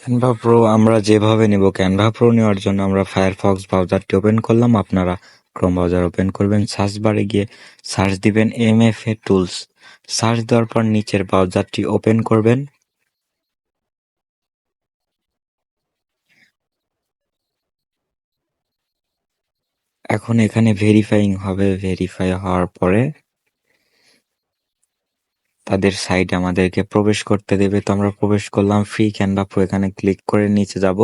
Canva pro আমরা যেভাবে নেব, ক্যানভা প্রো নেওয়ার জন্য আমরা ফায়ারফক্স ব্রাউজারটি ওপেন করলাম। আপনারা ক্রোম ব্রাউজার ওপেন করবেন, সার্চ বারে গিয়ে সার্চ দিবেন MFA টুলস। সার্চ দেওয়ার পর নিচের ব্রাউজারটি ওপেন করবেন। এখন এখানে ভেরিফাইং হবে। ভেরিফাই হওয়ার পরে তাদের সাইটে আমাদেরকে প্রবেশ করতে দেবে, তো আমরা প্রবেশ করলাম। ফ্রি ক্যানভা প্রো এখানে ক্লিক করে নিচে যাব।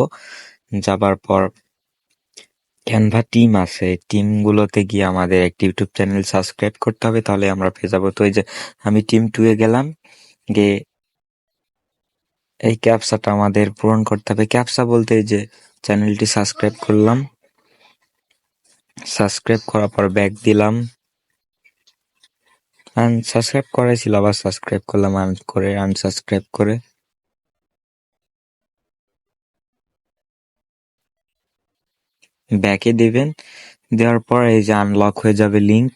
যাবার পর ক্যানভা টিম আছে, টিমগুলোতে গিয়ে আমাদের একটি ইউটিউব চ্যানেল সাবস্ক্রাইব করতে হবে, তাহলে আমরা পেয়ে যাবো। তো এই যে আমি টিম 2 এ গেলাম, গিয়ে এই ক্যাপচাটা আমাদের পূরণ করতে হবে। ক্যাপচা বলতে এই যে চ্যানেলটি সাবস্ক্রাইব করলাম, সাবস্ক্রাইব করার পর ব্যাক দিলাম। আনসাবস্ক্রাইব করাই ছিল, আবার সাবস্ক্রাইব করলাম, আনসাবস্ক্রাইব করে ব্যাকে দিবেন। দেওয়ার পর এই যে আনলক হয়ে যাবে লিংক।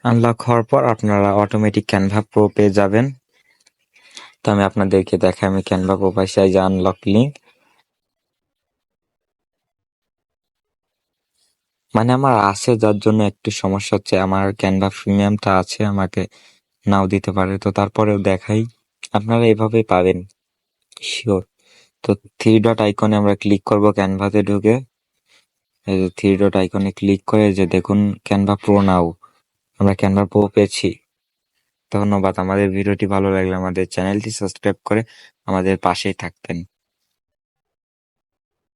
আনলক হওয়ার পর আপনারা অটোমেটিক ক্যানভা প্রো পেয়ে যাবেন। তো আমি আপনাদেরকে দেখাই, আমি ক্যানভা প্রো পাইছি। এই যে আনলক লিংক, মানে আমার আছে, যার জন্য একটু সমস্যা হচ্ছে। আমার ক্যানভা প্রিমিয়ামটা আছে, আমাকে নাও দিতে পারে, তো তারপরেও দেখাই। আপনারা এভাবে পাবেন শিওর। তো থ্রি ডট আইকনে আমরা ক্লিক করব, ক্যানভাতে ঢুকে এই যে থ্রি ডট আইকনে ক্লিক করে যে দেখুন ক্যানভা প্রো নাও, আমরা ক্যানভা প্রো পেয়েছি। ধন্যবাদ। আমাদের ভিডিওটি ভালো লাগলে আমাদের চ্যানেলটি সাবস্ক্রাইব করে আমাদের পাশেই থাকবেন।